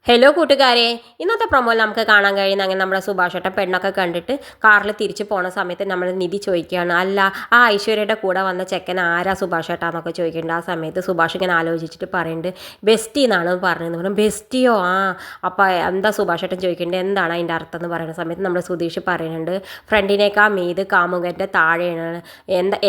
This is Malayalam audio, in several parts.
ഹലോ കൂട്ടുകാരെ, ഇന്നത്തെ പ്രൊമോയിൽ നമുക്ക് കാണാൻ കഴിയുന്ന അങ്ങനെ നമ്മുടെ സുഭാഷേട്ടൻ പെണ്ണൊക്കെ കണ്ടിട്ട് കാറിൽ തിരിച്ചു പോണ സമയത്ത് നമ്മൾ നിധി ചോദിക്കുകയാണ്, അല്ല ആ ഐശ്വര്യയുടെ കൂടെ വന്ന ചെക്കൻ ആരാ സുഭാഷേട്ടാന്നൊക്കെ ചോദിക്കുന്നുണ്ട്. ആ സമയത്ത് സുഭാഷ് ഇങ്ങനെ ആലോചിച്ചിട്ട് പറയുന്നുണ്ട് ബെസ്റ്റി എന്നാണ് പറഞ്ഞതെന്ന് പറഞ്ഞു. ബെസ്റ്റിയോ? ആ അപ്പോൾ എന്താ സുഭാഷേട്ടൻ ചോദിക്കേണ്ടത്, എന്താണ് അതിൻ്റെ അർത്ഥം എന്ന് പറയുന്ന സമയത്ത് നമ്മുടെ സുധീഷ് പറയുന്നുണ്ട്, ഫ്രണ്ടിനേക്കാൾ മീത് കാമുകൻ്റെ താഴെയാണ്,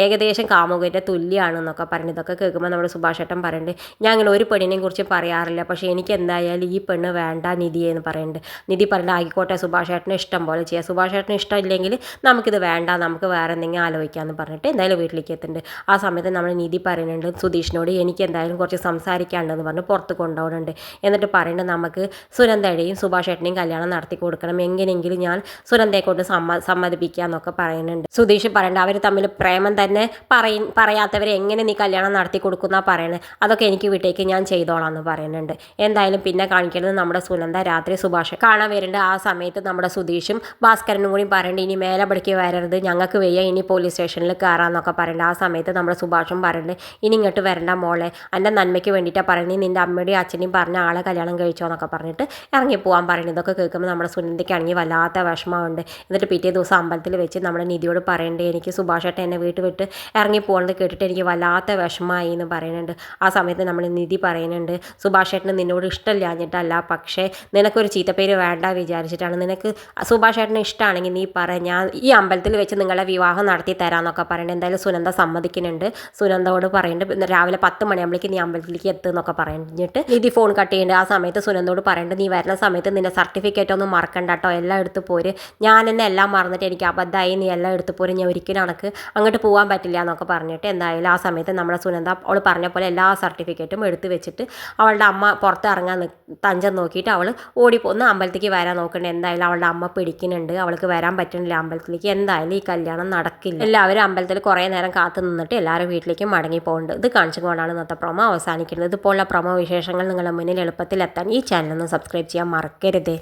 ഏകദേശം കാമുകൻ്റെ തുല്യമാണെന്നൊക്കെ പറയുന്നത്. ഇതൊക്കെ കേൾക്കുമ്പോൾ നമ്മുടെ സുഭാഷേട്ടൻ പറയുന്നുണ്ട്, ഞാൻ അങ്ങനെ ഒരു പെണ്ണിനെയും കുറിച്ച് പറയാറില്ല, പക്ഷേ എനിക്ക് എന്തായാലും ഈ പെണ്ണ് വേണ്ട നിധിയെ എന്ന് പറയുന്നുണ്ട്. നിധി പറയുന്നത് ആയിക്കോട്ടെ, സുഭാഷേട്ടന് ഇഷ്ടം പോലെ ചെയ്യാം, സുഭാഷേട്ടന് ഇഷ്ടമില്ലെങ്കിൽ നമുക്കിത് വേണ്ട, നമുക്ക് വേറെ എന്തെങ്കിലും ആലോചിക്കാമെന്ന് പറഞ്ഞിട്ട് എന്തായാലും വീട്ടിലേക്ക് എത്തുന്നുണ്ട്. ആ സമയത്ത് നമ്മൾ നിധി പറയുന്നുണ്ട് സുധീഷിനോട്, എനിക്ക് എന്തായാലും കുറച്ച് സംസാരിക്കാണ്ടെന്ന് പറഞ്ഞ് പുറത്ത് കൊണ്ടുപോകുന്നുണ്ട്. എന്നിട്ട് പറയുന്നുണ്ട്, നമുക്ക് സുനന്ദയുടെയും സുഭാഷേട്ടനെയും കല്യാണം നടത്തി കൊടുക്കണം, എങ്ങനെയെങ്കിലും ഞാൻ സുനന്ദയെ കൊണ്ട് സമ്മതിപ്പിക്കാന്നൊക്കെ പറയുന്നുണ്ട്. സുധീഷ് പറയേണ്ട, അവർ തമ്മിൽ പ്രേമം തന്നെ പറയാത്തവരെ എങ്ങനെ നീ കല്യാണം നടത്തി കൊടുക്കുന്ന പറയുന്നത്, അതൊക്കെ എനിക്ക് വീട്ടേക്ക് ഞാൻ ചെയ്തോളാം എന്ന് പറയുന്നുണ്ട്. എന്തായാലും പിന്നെ കാണിക്കുന്നത് നമ്മുടെ സുനന്ദ രാത്രി സുഭാഷ് കാണാൻ വരുന്നുണ്ട്. ആ സമയത്ത് നമ്മുടെ സുധീഷും ഭാസ്കരനും കൂടി പറയുന്നുണ്ട്, ഇനി മേലപടിക്ക് വരരുത്, ഞങ്ങൾക്ക് വയ്യ, ഇനി പോലീസ് സ്റ്റേഷനിൽ കയറാമെന്നൊക്കെ പറയുന്നുണ്ട്. ആ സമയത്ത് നമ്മുടെ സുഭാഷും പറയുന്നുണ്ട്, ഇനി ഇങ്ങോട്ട് വരണ്ട മോളെ, എൻ്റെ നന്മയ്ക്ക് വേണ്ടിയിട്ടാണ് പറയുന്നത്, നിൻ്റെ അമ്മയുടെയും അച്ഛനെയും പറഞ്ഞ ആളെ കല്യാണം കഴിച്ചോ എന്നൊക്കെ പറഞ്ഞിട്ട് ഇറങ്ങിപ്പോകാൻ പറയുന്നത്. ഇതൊക്കെ കേൾക്കുമ്പോൾ നമ്മുടെ സുനന്ദയ്ക്കാണെങ്കിൽ വല്ലാത്ത വിഷമമുണ്ട്. എന്നിട്ട് പിറ്റേ ദിവസം അമ്പലത്തിൽ വെച്ച് നമ്മുടെ നിധിയോട് പറയുന്നുണ്ട്, എനിക്ക് സുഭാഷേട്ടൻ എന്നെ വീട്ടിൽ വിട്ട് ഇറങ്ങിപ്പോകുന്നത് കേട്ടിട്ട് എനിക്ക് വല്ലാത്ത വിഷമമായി എന്ന് പറയുന്നുണ്ട്. ആ സമയത്ത് നമ്മൾ നിധി പറയുന്നുണ്ട്, സുഭാഷേട്ടന് നിന്നോട് ഇഷ്ടമില്ലാഞ്ഞിട്ടല്ല, പക്ഷേ നിനക്കൊരു ചീത്തപ്പേര് വേണ്ട വിചാരിച്ചിട്ടാണ്, നിനക്ക് സുഭാഷേട്ടന് ഇഷ്ടമാണെങ്കിൽ നീ പറ, ഞാൻ ഈ അമ്പലത്തിൽ വെച്ച് നിങ്ങളെ വിവാഹം നടത്തി തരാമെന്നൊക്കെ പറയുന്നുണ്ട്. എന്തായാലും സുനന്ദ സമ്മതിക്കുന്നുണ്ട്. സുനന്ദയോട് പറയുന്നുണ്ട്, രാവിലെ 10 മണിയാകുമ്പോഴേക്ക് നീ അമ്പലത്തിലേക്ക് എത്തുമെന്നൊക്കെ പറഞ്ഞിട്ട് നിധി ഫോൺ കട്ട് ചെയ്യുന്നുണ്ട്. ആ സമയത്ത് സുനന്ദയോട് പറയുന്നുണ്ട്, നീ വരുന്ന സമയത്ത് നിന്റെ സർട്ടിഫിക്കറ്റ് ഒന്നും മറക്കണ്ട കേട്ടോ, എല്ലാം എടുത്ത് പോര്, ഞാൻ എന്നെ എല്ലാം മറന്നിട്ട് എനിക്ക് അബദ്ധമായി, നീ എല്ലാം എടുത്ത് പോര്, ഞാൻ ഒരിക്കലും എനിക്ക് അങ്ങോട്ട് പോകാൻ പറ്റില്ല എന്നൊക്കെ പറഞ്ഞിട്ട് എന്തായാലും ആ സമയത്ത് നമ്മുടെ സുനന്ദ അവൾ പറഞ്ഞ പോലെ എല്ലാ സർട്ടിഫിക്കറ്റും എടുത്ത് വെച്ചിട്ട് അവളുടെ അമ്മ പുറത്ത് ഇറങ്ങാൻ തഞ്ചം നോക്കിയിട്ട് അവൾ ഓടിപ്പോന്ന് അമ്പലത്തേക്ക് വരാൻ നോക്കുന്നുണ്ട്. എന്തായാലും അവളുടെ അമ്മ പിടിക്കുന്നുണ്ട്, അവൾക്ക് വരാൻ പറ്റുന്നില്ല അമ്പലത്തിലേക്ക്. എന്തായാലും ഈ കല്യാണം നടക്കില്ല. എല്ലാവരും അമ്പലത്തിൽ കുറേ നേരം കാത്തു നിന്നിട്ട് എല്ലാവരും വീട്ടിലേക്ക് മടങ്ങി പോകുന്നുണ്ട്. ഇത് കാണിച്ചുകൊണ്ടാണ് ഇന്നത്തെ പ്രൊമോ അവസാനിക്കുന്നത്. ഇതുപോലുള്ള പ്രൊമോ വിശേഷങ്ങൾ നിങ്ങളുടെ മുന്നിൽ എളുപ്പത്തിൽ എത്താൻ ഈ ചാനൽ ഒന്ന് സബ്സ്ക്രൈബ് ചെയ്യാൻ മറക്കരുത്.